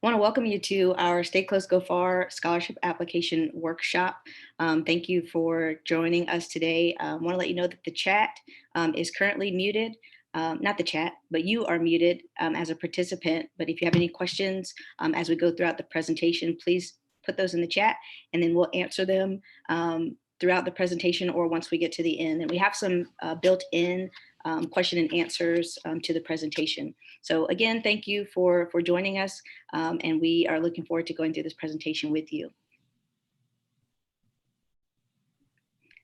want to welcome you to our Stay Close, Go Far scholarship application workshop. Thank you for joining us today. I want to let you know that the chat is currently muted. Not the chat, but you are muted as a participant. But if you have any questions as we go throughout the presentation, please put those in the chat and then we'll answer them throughout the presentation or once we get to the end. And we have some built-in question and answers to the presentation. So again, thank you for joining us, and we are looking forward to going through this presentation with you.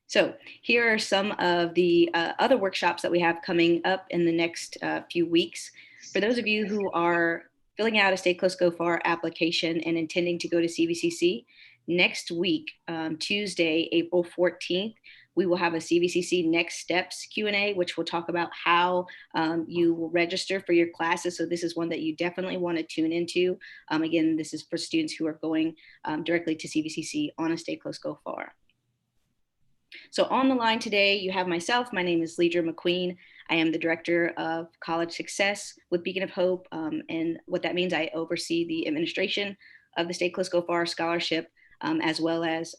So here are some of the other workshops that we have coming up in the next few weeks. For those of you who are filling out a Stay Close, Go Far application and intending to go to CVCC, next week, Tuesday, April 14th, we will have a CVCC Next Steps Q&A, which will talk about how you will register for your classes. So this is one that you definitely want to tune into. Again, this is for students who are going directly to CVCC on a Stay Close, Go Far. So on the line today, you have myself. My name is Ledra McQueen. I am the Director of College Success with Beacon of Hope. And what that means, I oversee the administration of the Stay Close, Go Far scholarship, as well as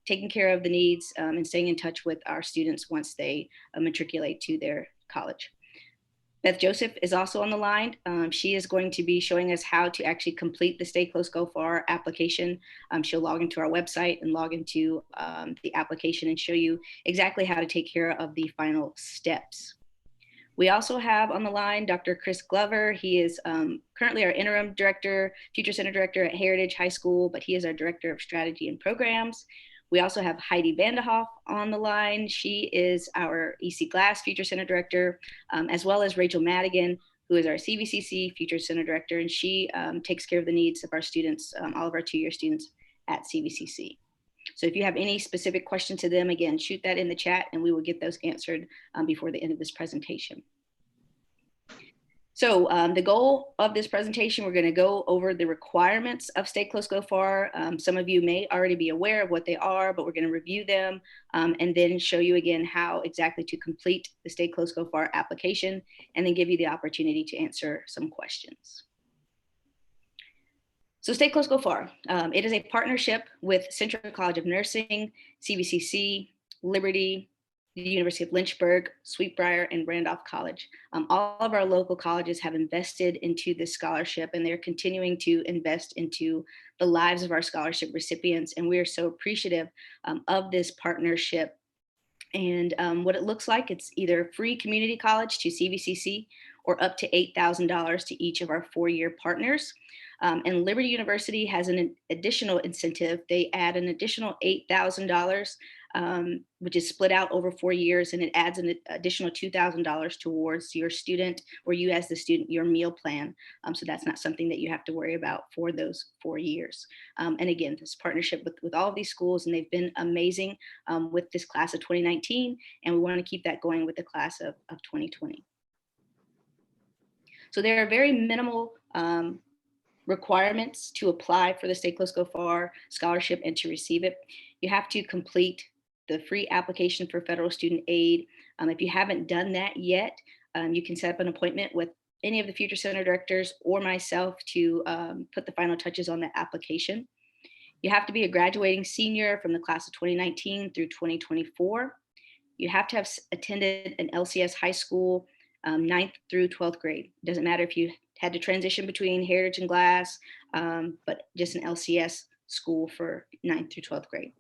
taking care of the needs and staying in touch with our students once they matriculate to their college. Beth Joseph is also on the line. She is going to be showing us how to actually complete the Stay Close, Go Far application. She'll log into our website and log into the application and show you exactly how to take care of the final steps. We also have on the line Dr. Chris Glover. He is currently our interim director, future center director at Heritage High School, but he is our director of strategy and programs. We also have Heidi Vandehoff on the line. She is our EC Glass future center director, as well as Rachel Madigan, who is our CVCC future center director, and she takes care of the needs of our students, all of our two-year students at CVCC. So if you have any specific question to them, again, shoot that in the chat and we will get those answered before the end of this presentation. So the goal of this presentation, we're going to go over the requirements of Stay Close, Go Far. Some of you may already be aware of what they are, but we're going to review them and then show you again how exactly to complete the Stay Close, Go Far application, and then give you the opportunity to answer some questions. So Stay Close, Go Far. It is a partnership with Central College of Nursing, CVCC, Liberty, the University of Lynchburg, Sweetbriar, and Randolph College. All of our local colleges have invested into this scholarship, and they're continuing to invest into the lives of our scholarship recipients. And we are so appreciative of this partnership. And what it looks like, it's either free community college to CVCC or up to $8,000 to each of our four-year partners. And Liberty University has an additional incentive. They add an additional $8,000, which is split out over 4 years, and it adds an additional $2,000 towards your student, or you as the student, your meal plan. So that's not something that you have to worry about for those 4 years. And again, this partnership with all of these schools, and they've been amazing with this class of 2019, and we want to keep that going with the class of 2020. So there are very minimal requirements to apply for the Stay Close, Go Far scholarship and to receive it. You have to complete the free application for federal student aid. If you haven't done that yet, you can set up an appointment with any of the future center directors or myself to put the final touches on the application. You have to be a graduating senior from the class of 2019 through 2024. You have to have attended an LCS high school 9th through 12th grade. It doesn't matter if you had to transition between Heritage and Glass, but just an LCS school for 9th through 12th grade.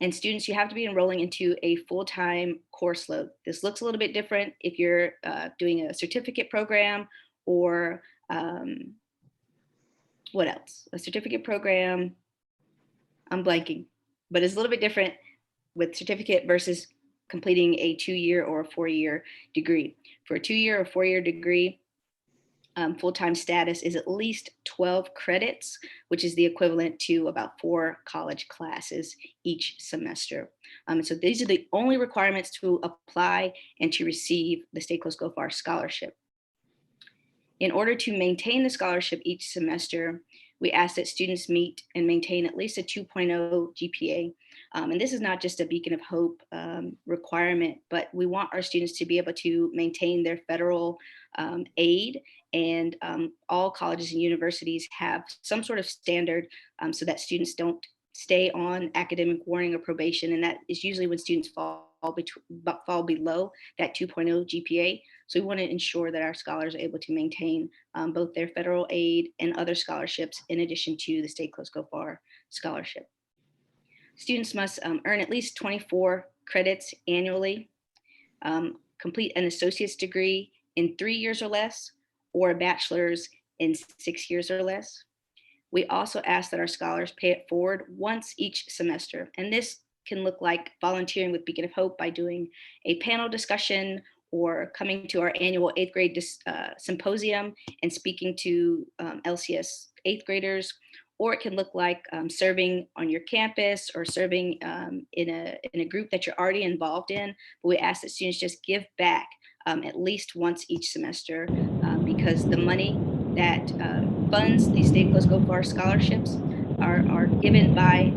And students, you have to be enrolling into a full-time course load. This looks a little bit different if you're doing a certificate program or what else? A certificate program, I'm blanking, but it's a little bit different with certificate versus completing a 2-year or a 4-year degree. For a 2-year or 4-year degree, full-time status is at least 12 credits, which is the equivalent to about 4 college classes each semester. So these are the only requirements to apply and to receive the Stay Close, Go Far scholarship. In order to maintain the scholarship each semester, We ask that students meet and maintain at least a 2.0 GPA. And this is not just a beacon of hope requirement, but we want our students to be able to maintain their federal aid. And all colleges and universities have some sort of standard so that students don't stay on academic warning or probation. And that is usually when students fall below that 2.0 GPA. So we want to ensure that our scholars are able to maintain both their federal aid and other scholarships in addition to the Stay Close Go Far scholarship. Students must earn at least 24 credits annually, complete an associate's degree in 3 years or less, or a bachelor's in 6 years or less. We also ask that our scholars pay it forward once each semester. And this can look like volunteering with Beacon of Hope by doing a panel discussion or coming to our annual 8th grade symposium and speaking to LCS 8th graders. Or it can look like serving on your campus or serving in a group that you're already involved in. But we ask that students just give back at least once each semester because the money that funds these Stay Close Go Far scholarships are given by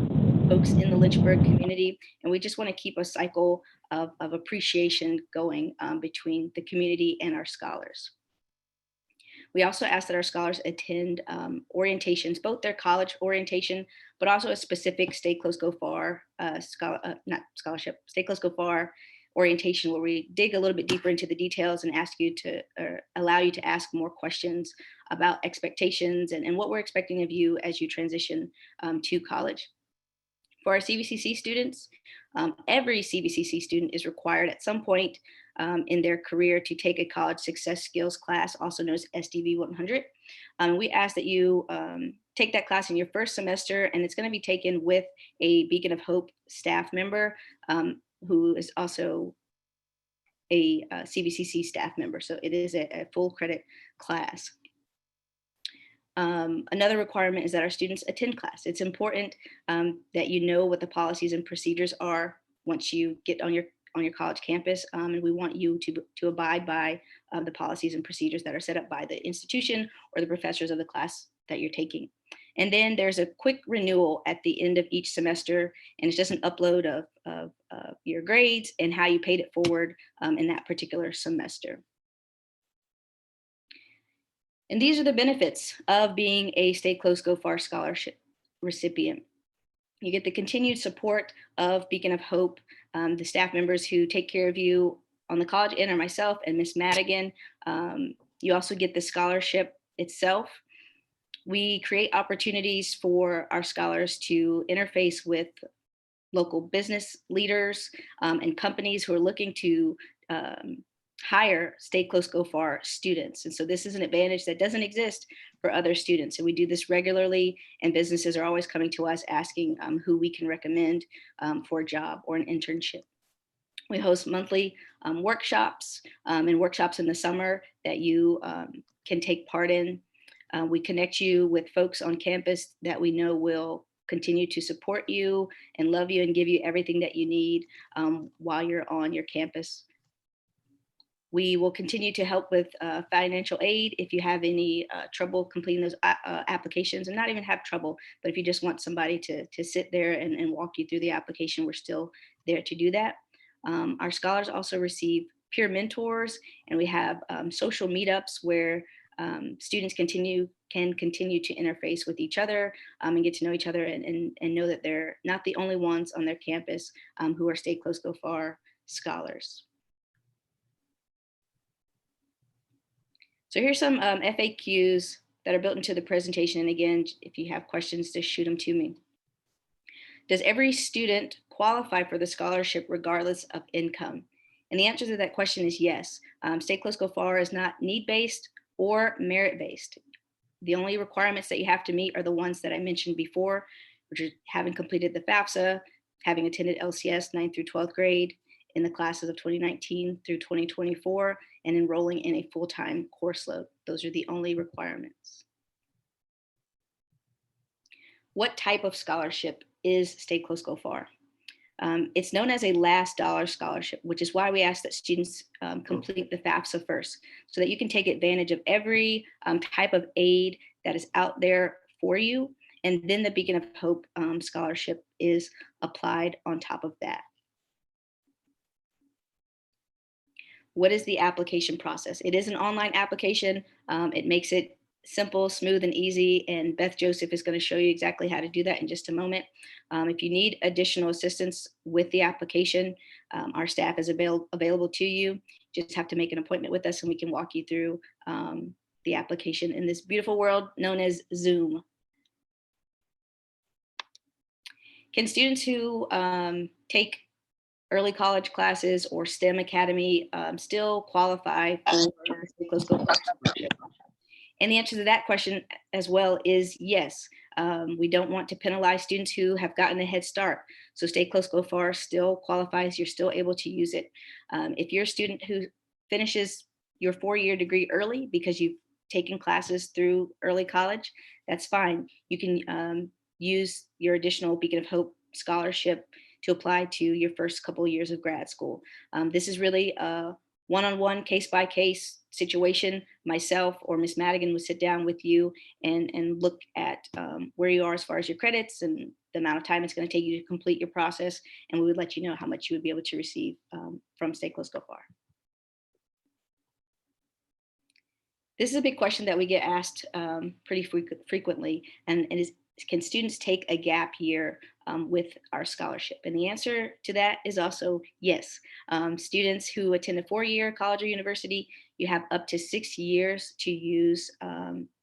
folks in the Lynchburg community. And we just want to keep a cycle of appreciation going between the community and our scholars. We also ask that our scholars attend orientations, both their college orientation, but also a specific Stay Close Go Far, not scholarship, Stay Close Go Far orientation where we dig a little bit deeper into the details and ask you to, or allow you to ask more questions about expectations and what we're expecting of you as you transition to college. For our CVCC students, every CVCC student is required at some point in their career to take a college success skills class, also known as SDV 100. We ask that you take that class in your first semester, and it's going to be taken with a Beacon of Hope staff member who is also a CVCC staff member. So it is a full credit class. Another requirement is that our students attend class. It's important that you know what the policies and procedures are once you get on your college campus, and we want you to abide by the policies and procedures that are set up by the institution or the professors of the class that you're taking. And then there's a quick renewal at the end of each semester, and it's just an upload of your grades and how you paid it forward in that particular semester. And these are the benefits of being a Stay Close Go Far scholarship recipient. You get the continued support of Beacon of Hope, the staff members who take care of you on the college end are myself and Miss Madigan. You also get the scholarship itself. We create opportunities for our scholars to interface with local business leaders and companies who are looking to hire Stay Close Go Far students. And so this is an advantage that doesn't exist for other students. And we do this regularly, and businesses are always coming to us asking who we can recommend for a job or an internship. We host monthly workshops and workshops in the summer that you can take part in. We connect you with folks on campus that we know will continue to support you and love you and give you everything that you need while you're on your campus. We will continue to help with financial aid if you have any trouble completing those applications, and not even have trouble, but if you just want somebody to sit there and walk you through the application, we're still there to do that. Our scholars also receive peer mentors, and we have social meetups where students can continue to interface with each other and get to know each other and know that they're not the only ones on their campus who are Stay Close Go Far scholars. So here's some FAQs that are built into the presentation. And again, if you have questions, just shoot them to me. Does every student qualify for the scholarship regardless of income? And the answer to that question is yes. Stay Close Go Far is not need-based or merit-based. The only requirements that you have to meet are the ones that I mentioned before, which are having completed the FAFSA, having attended LCS 9th through 12th grade in the classes of 2019 through 2024, and enrolling in a full-time course load. Those are the only requirements. What type of scholarship is Stay Close Go Far? It's known as a last dollar scholarship, which is why we ask that students complete the FAFSA first, so that you can take advantage of every type of aid that is out there for you. And then the Beacon of Hope scholarship is applied on top of that. What is the application process? It is an online application. It makes it simple, smooth, and easy. And Beth Joseph is going to show you exactly how to do that in just a moment. If you need additional assistance with the application, our staff is available to you. Just have to make an appointment with us and we can walk you through the application in this beautiful world known as Zoom. Can students who take early college classes or STEM Academy still qualify for Stay Close Go Far scholarship? And the answer to that question as well is yes. We don't want to penalize students who have gotten a head start. So Stay Close Go Far still qualifies. You're still able to use it. If you're a student who finishes your 4-year degree early because you've taken classes through early college, that's fine. You can use your additional Beacon of Hope scholarship to apply to your first couple of years of grad school. This is really a one-on-one, case-by-case situation. Myself or Ms. Madigan would sit down with you and look at where you are as far as your credits and the amount of time it's going to take you to complete your process, and we would let you know how much you would be able to receive from Stay Close Go Far. This is a big question that we get asked pretty frequently, and it is, can students take a gap year with our scholarship? And the answer to that is also yes. Students who attend a 4-year college or university, you have up to 6 years to use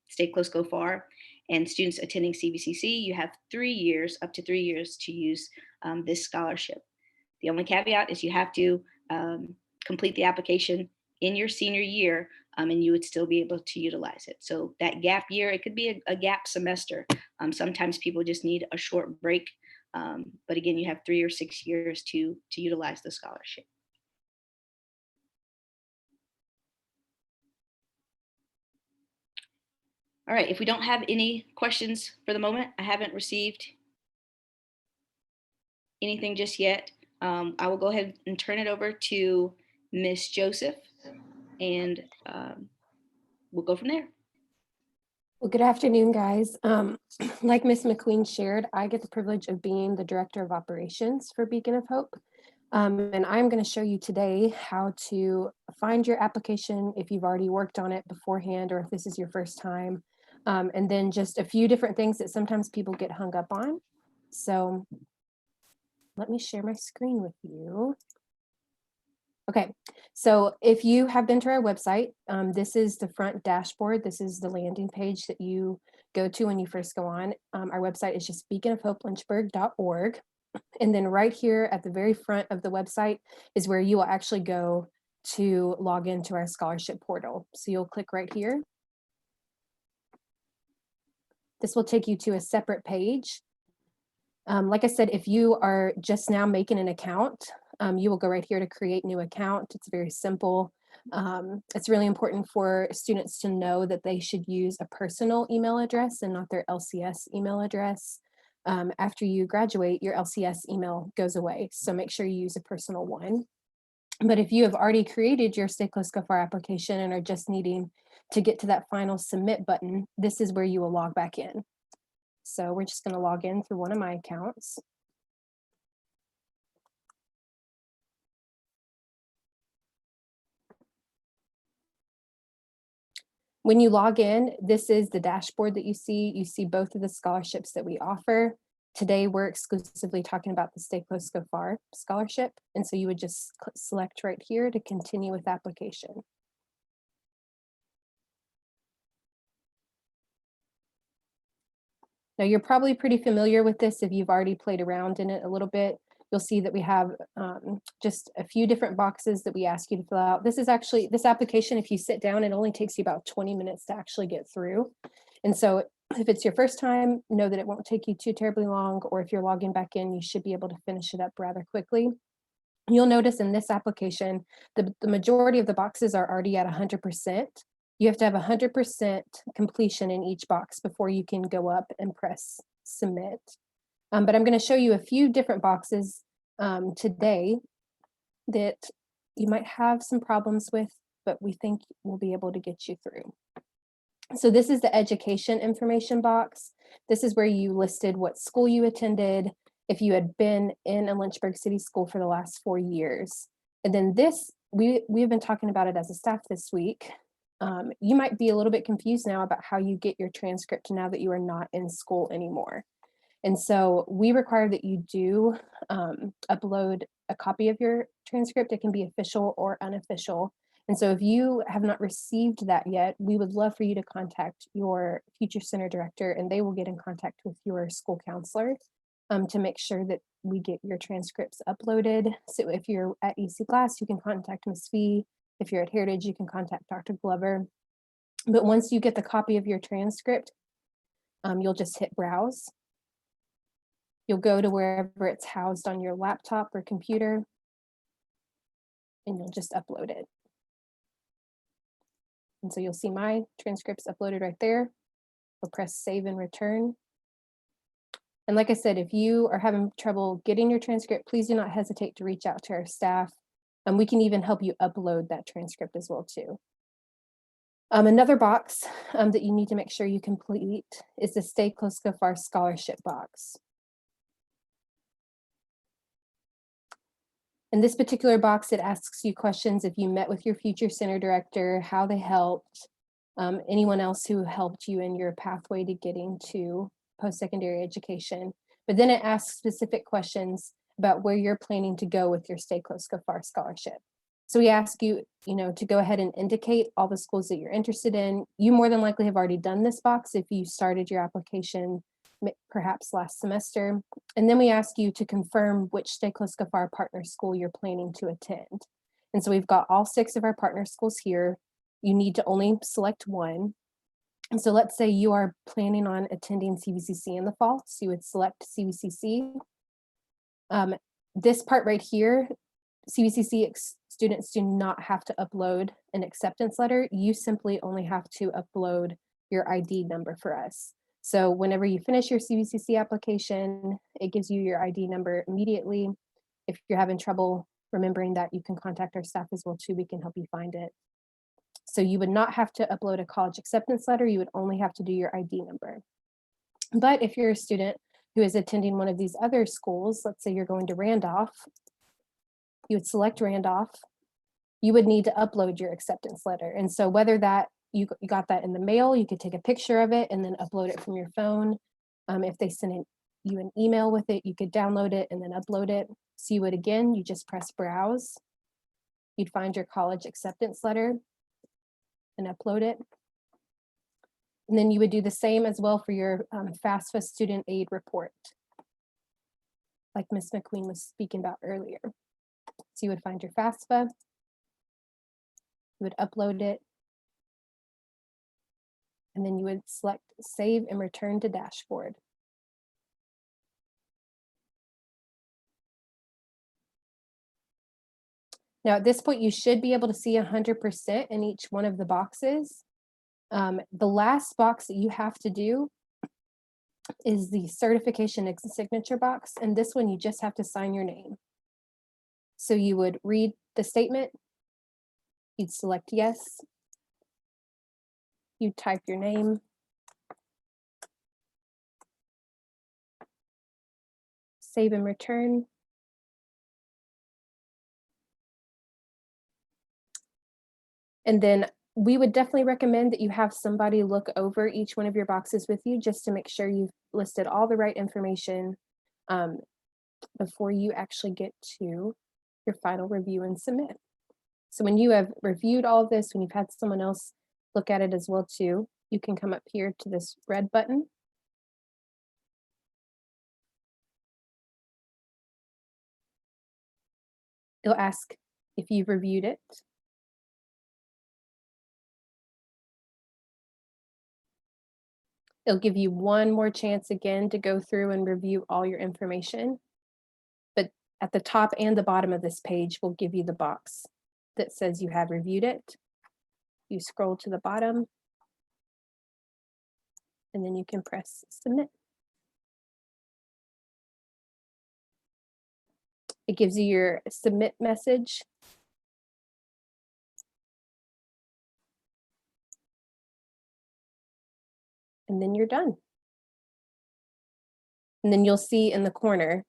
Stay Close Go Far. And students attending CVCC, you have 3 years, up to 3 years to use this scholarship. The only caveat is you have to complete the application in your senior year, and you would still be able to utilize it. So that gap year, it could be a gap semester. Sometimes people just need a short break. But again, you have 3 or 6 years to utilize the scholarship. All right, if we don't have any questions for the moment, I haven't received anything just yet. I will go ahead and turn it over to Ms. Joseph, and we'll go from there. Well, good afternoon, guys. Like Ms. McQueen shared, I get the privilege of being the Director of Operations for Beacon of Hope. And I'm going to show you today how to find your application if you've already worked on it beforehand or if this is your first time. And then just a few different things that sometimes people get hung up on. So let me share my screen with you. Okay, so if you have been to our website, this is the front dashboard. This is the landing page that you go to when you first go on. Our website is just beaconofhopelynchburg.org. And then right here at the very front of the website is where you will actually go to log into our scholarship portal. So you'll click right here. This will take you to a separate page. Like I said, if you are just now making an account, you will go right here to create new account. It's very simple. It's really important for students to know that they should use a personal email address and not their LCS email address. After you graduate, your LCS email goes away. So make sure you use a personal one. But if you have already created your Stay Close Go Far application and are just needing to get to that final submit button, this is where you will log back in. So we're just going to log in through one of my accounts. When you log in, this is the dashboard that you see. You see both of the scholarships that we offer. Today, we're exclusively talking about the Stay Close Go Far scholarship. And so you would just select right here to continue with application. Now, you're probably pretty familiar with this if you've already played around in it a little bit. You'll see that we have just a few different boxes that we ask you to fill out. This is actually, this application, if you sit down, it only takes you about 20 minutes to actually get through. And so if it's your first time, know that it won't take you too terribly long, or if you're logging back in, you should be able to finish it up rather quickly. You'll notice in this application, the majority of the boxes are already at 100%. You have to have 100% completion in each box before you can go up and press submit. But I'm going to show you a few different boxes today that you might have some problems with, but we think we'll be able to get you through. So this is the education information box. This is where you listed what school you attended, if you had been in a Lynchburg City school for the last 4 years. And then this, we've been talking about it as a staff this week. You might be a little bit confused now about how you get your transcript now that you are not in school anymore. And so we require that you do upload a copy of your transcript. It can be official or unofficial. And so if you have not received that yet, we would love for you to contact your future center director, and they will get in contact with your school counselor to make sure that we get your transcripts uploaded. So if you're at EC Glass, you can contact Ms. Fee. If you're at Heritage, you can contact Dr. Glover. But once you get the copy of your transcript, you'll just hit browse. You'll go to wherever it's housed on your laptop or computer, and you'll just upload it. And so you'll see my transcripts uploaded right there. We'll press save and return. And like I said, if you are having trouble getting your transcript, please do not hesitate to reach out to our staff. And we can even help you upload that transcript as well too. Another box that you need to make sure you complete is the Stay Close Go Far scholarship box. In this particular box, it asks you questions if you met with your future center director, how they helped, anyone else who helped you in your pathway to getting to post-secondary education. But then it asks specific questions about where you're planning to go with your Stay Close Go Far scholarship. So we ask you, to go ahead and indicate all the schools that you're interested in. You more than likely have already done this box if you started your application perhaps last semester. And then we ask you to confirm which Stay Close Go Far partner school you're planning to attend. And so we've got all 6 of our partner schools here. You need to only select one. And so let's say you are planning on attending CVCC in the fall, so you would select CVCC. This part right here, CVCC students do not have to upload an acceptance letter. You simply only have to upload your ID number for us. So whenever you finish your CVCC application, it gives you your ID number immediately. If you're having trouble remembering that, you can contact our staff as well too. We can help you find it. So you would not have to upload a college acceptance letter. You would only have to do your ID number. But if you're a student who is attending one of these other schools, let's say you're going to Randolph, you would select Randolph. You would need to upload your acceptance letter. And so whether that you got that in the mail, you could take a picture of it and then upload it from your phone. If they send you an email with it, you could download it and then upload it. So you would, again, you just press browse. You'd find your college acceptance letter and upload it. And then you would do the same as well for your FAFSA student aid report, like Ms. McQueen was speaking about earlier. So you would find your FAFSA, you would upload it, and then you would select save and return to dashboard. Now at this point, you should be able to see 100% in each one of the boxes. The last box that you have to do is the certification and signature box, and this one you just have to sign your name. So you would read the statement, you'd select yes, you'd type your name, save and return. And then we would definitely recommend that you have somebody look over each one of your boxes with you just to make sure you've listed all the right information before you actually get to your final review and submit. So when you have reviewed all of this, when you've had someone else look at it as well too, you can come up here to this red button. It'll ask if you've reviewed it. It'll give you one more chance again to go through and review all your information. But at the top and the bottom of this page will give you the box that says you have reviewed it. You scroll to the bottom, and then you can press submit. It gives you your submit message. And then you're done. And then you'll see in the corner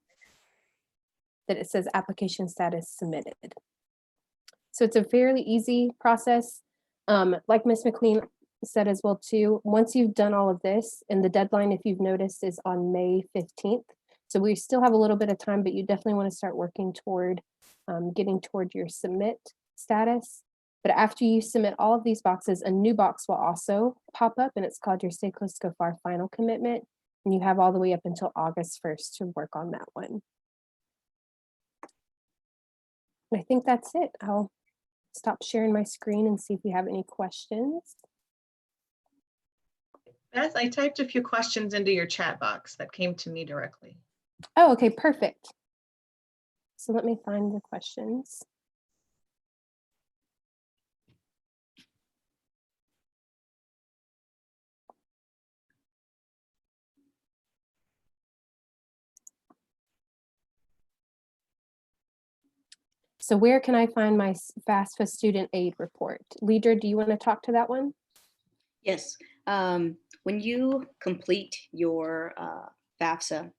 that it says application status submitted. So it's a fairly easy process. Like Ms. McQueen said as well too, once you've done all of this, and the deadline, if you've noticed, is on May 15th. So we still have a little bit of time, but you definitely want to start working toward getting toward your submit status. But after you submit all of these boxes, a new box will also pop up, and it's called your Stay Close to Go Far final commitment. And you have all the way up until August 1st to work on that one. I think that's it. I'll stop sharing my screen and see if you have any questions. Beth, I typed a few questions into your chat box that came to me directly. Oh, okay, perfect. So let me find the questions. So where can I find my FAFSA student aid report? Leader, do you want to talk to that one? Yes. When you complete your FAFSA,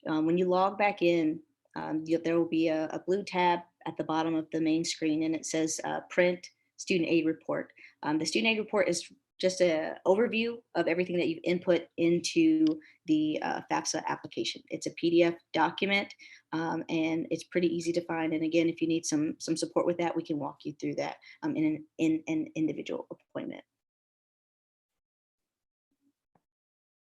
when you log back in, there will be a blue tab at the bottom of the main screen, and it says print student aid report. The student aid report is just an overview of everything that you've input into the FAFSA application. It's a PDF document, and it's pretty easy to find. And again, if you need some support with that, we can walk you through that in an individual appointment.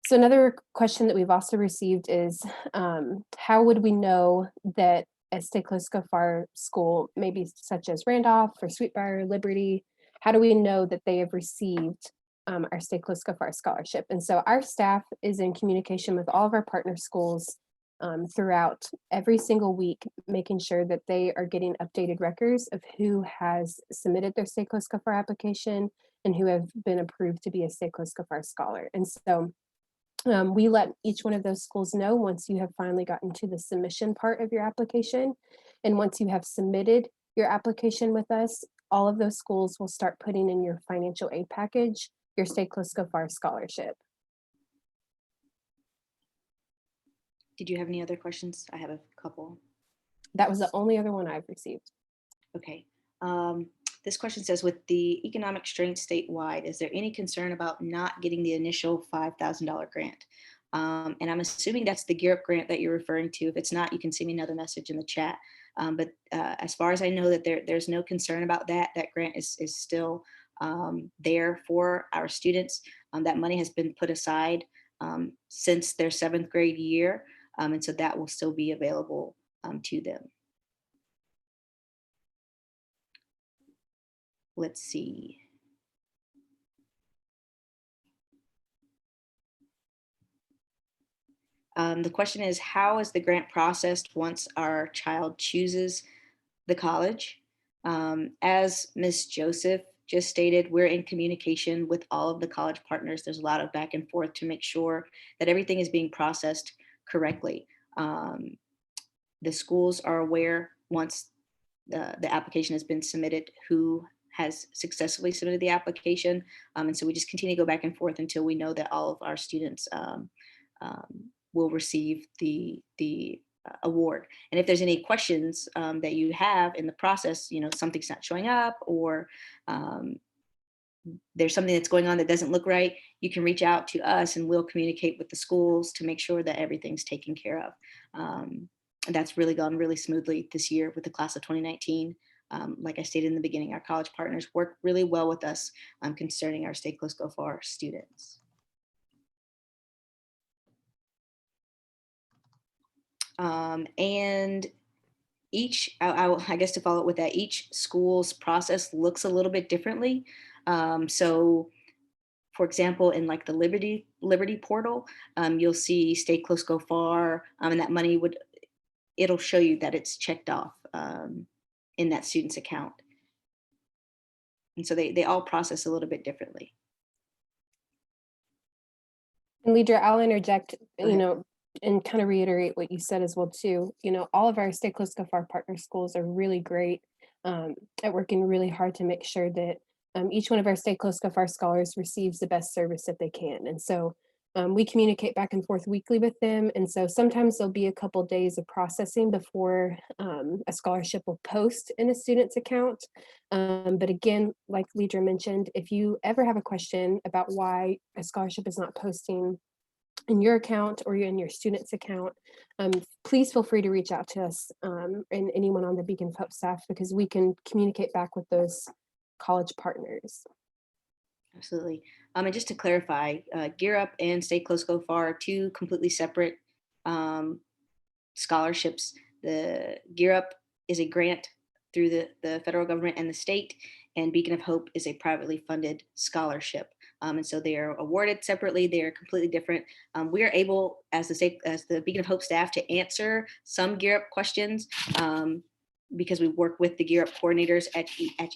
So another question that we've also received is, how would we know that a Stay Close to Go Far school, maybe such as Randolph or Sweetbriar, Liberty, how do we know that they have received our Stay Close to Go Far scholarship? And so our staff is in communication with all of our partner schools throughout every single week, making sure that they are getting updated records of who has submitted their Stay Close to Go Far application and who have been approved to be a Stay Close to Go Far scholar. And so we let each one of those schools know once you have finally gotten to the submission part of your application. And once you have submitted your application with us, all of those schools will start putting in your financial aid package, your Stay Close to Go Far scholarship. Did you have any other questions? I have a couple. That was the only other one I've received. Okay. This question says, with the economic strength statewide, is there any concern about not getting the initial $5,000 grant? And I'm assuming that's the Gear Up grant that you're referring to. If it's not, you can send me another message in the chat. But as far as I know, that there's no concern about that. That grant is still there for our students. That money has been put aside since their 7th grade year. And so that will still be available to them. Let's see. The question is, how is the grant processed once our child chooses the college? As Ms. Joseph just stated, we're in communication with all of the college partners. There's a lot of back and forth to make sure that everything is being processed correctly. The schools are aware once the application has been submitted, who has successfully submitted the application. And so we just continue to go back and forth until we know that all of our students will receive the award. And if there's any questions that you have in the process, something's not showing up, or there's something that's going on that doesn't look right, you can reach out to us and we'll communicate with the schools to make sure that everything's taken care of. And that's really gone really smoothly this year with the class of 2019. Like I stated in the beginning, our college partners work really well with us concerning our Stay Close, Go Far students. And each, I guess to follow up with that, each school's process looks a little bit differently. So for example, in like the Liberty portal, you'll see Stay Close, Go Far, and that money it'll show you that it's checked off in that student's account. And so they all process a little bit differently. And Leader, I'll interject, and kind of reiterate what you said as well too. All of our Stay Close to Go Far partner schools are really great at working really hard to make sure that each one of our Stay Close to Go Far scholars receives the best service that they can. And so We communicate back and forth weekly with them. And so sometimes there'll be a couple days of processing before a scholarship will post in a student's account. But again, like Leidra mentioned, if you ever have a question about why a scholarship is not posting in your account or in your student's account, please feel free to reach out to us and anyone on the Beacon of Hope staff, because we can communicate back with those college partners. Absolutely. And just to clarify, Gear Up and Stay Close Go Far are two completely separate scholarships. The Gear Up is a grant through the federal government and the state, and Beacon of Hope is a privately funded scholarship. And so they are awarded separately. They are completely different. We are able, as the Beacon of Hope staff, to answer some Gear Up questions because we work with the Gear Up coordinators at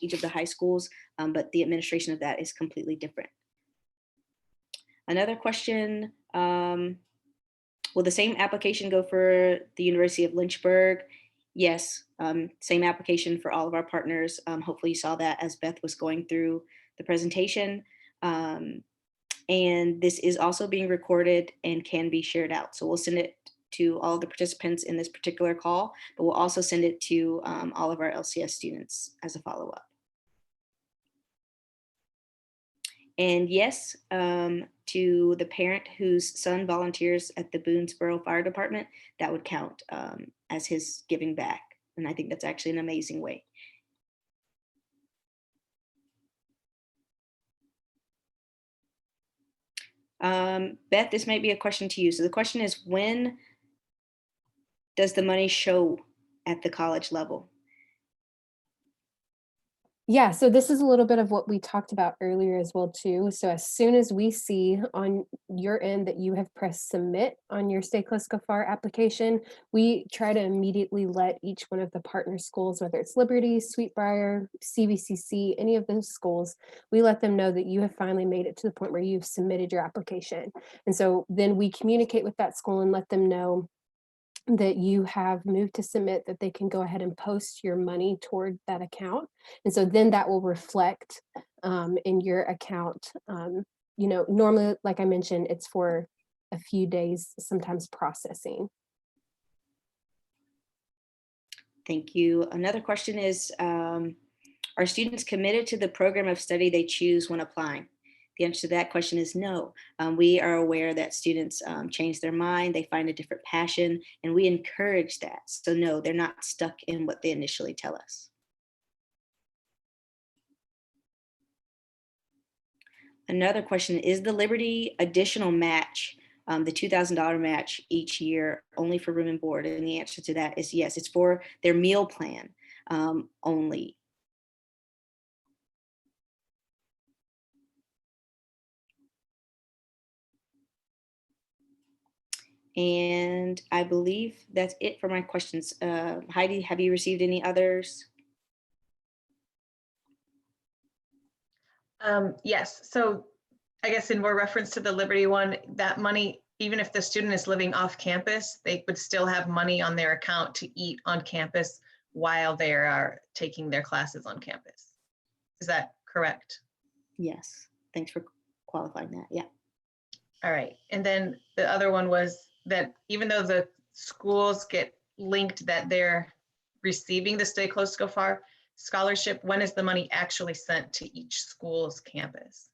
each of the high schools, but the administration of that is completely different. Another question, will the same application go for the University of Lynchburg? Yes, same application for all of our partners. Hopefully you saw that as Beth was going through the presentation. And this is also being recorded and can be shared out. So we'll send it to all the participants in this particular call, but we'll also send it to all of our LCS students as a follow-up. And yes, to the parent whose son volunteers at the Boonesboro Fire Department, that would count as his giving back. And I think that's actually an amazing way. Beth, this might be a question to you. So the question is, when does the money show at the college level? Yeah, so this is a little bit of what we talked about earlier as well too. So as soon as we see on your end that you have pressed submit on your Stay Close Go Far application, we try to immediately let each one of the partner schools, whether it's Liberty, Sweetbriar, CVCC, any of those schools, we let them know that you have finally made it to the point where you've submitted your application. And so then we communicate with that school and let them know that you have moved to submit, that they can go ahead and post your money toward that account. And so then that will reflect in your account. You know, normally, like I mentioned, it's for a few days, sometimes processing. Thank you. Another question is, are students committed to the program of study they choose when applying? The answer to that question is no. We are aware that students change their mind, they find a different passion, and we encourage that. So no, they're not stuck in what they initially tell us. Another question, is the Liberty additional match, the $2,000 match each year, only for room and board? And the answer to that is yes, it's for their meal plan only. And I believe that's it for my questions. Heidi, have you received any others? Yes, so I guess in more reference to the Liberty one, that money, even if the student is living off campus, they would still have money on their account to eat on campus while they are taking their classes on campus. Is that correct? Yes, thanks for qualifying that, yeah. All right, and then the other one was that even though the schools get linked that they're receiving the Stay Close Go Far scholarship, when is the money actually sent to each school's campus?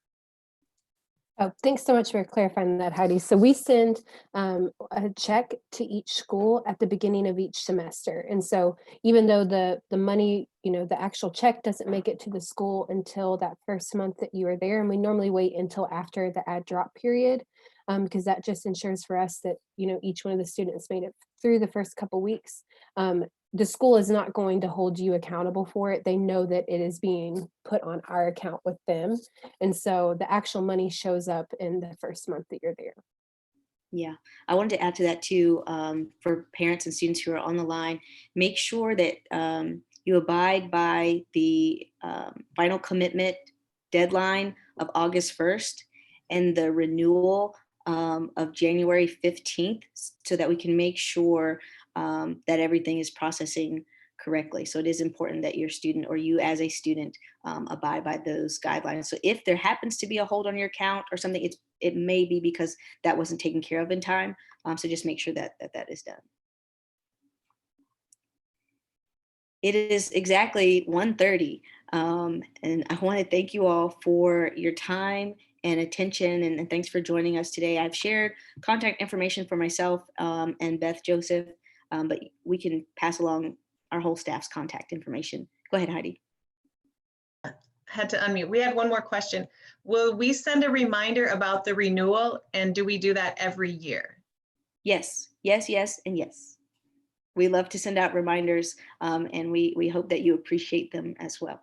Oh, thanks so much for clarifying that, Heidi. So we send a check to each school at the beginning of each semester. And so even though the money, you know, the actual check doesn't make it to the school until that first month that you are there, and we normally wait until after the add drop period, because that just ensures for us that, you know, each one of the students made it through the first couple weeks. The school is not going to hold you accountable for it. They know that it is being put on our account with them. And so the actual money shows up in the first month that you're there. Yeah, I wanted to add to that too, for parents and students who are on the line, make sure that you abide by the final commitment deadline of August 1st and the renewal of January 15th, so that we can make sure that everything is processing correctly. So it is important that your student or you as a student abide by those guidelines. So if there happens to be a hold on your account or something, it may be because that wasn't taken care of in time. So just make sure that that is done. It is exactly 1:30, and I want to thank you all for your time and attention, and thanks for joining us today. I've shared contact information for myself and Beth Joseph, but we can pass along our whole staff's contact information. Go ahead, Heidi. Had to unmute. We had one more question. Will we send a reminder about the renewal, and do we do that every year? Yes, yes, yes, and yes. We love to send out reminders, and we hope that you appreciate them as well.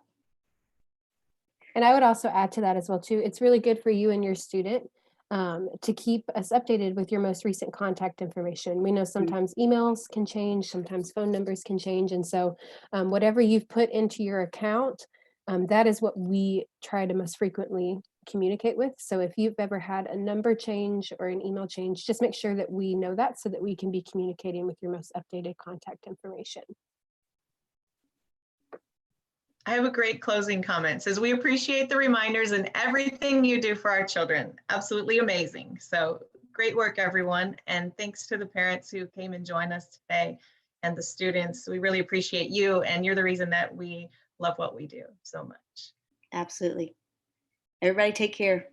And I would also add to that as well too. It's really good for you and your student to keep us updated with your most recent contact information. We know sometimes emails can change, sometimes phone numbers can change. And so whatever you've put into your account, that is what we try to most frequently communicate with. So if you've ever had a number change or an email change, just make sure that we know that so that we can be communicating with your most updated contact information. I have a great closing comment. Says we appreciate the reminders and everything you do for our children. Absolutely amazing. So great work, everyone. And thanks to the parents who came and joined us today and the students. We really appreciate you, and you're the reason that we love what we do so much. Absolutely. Everybody take care.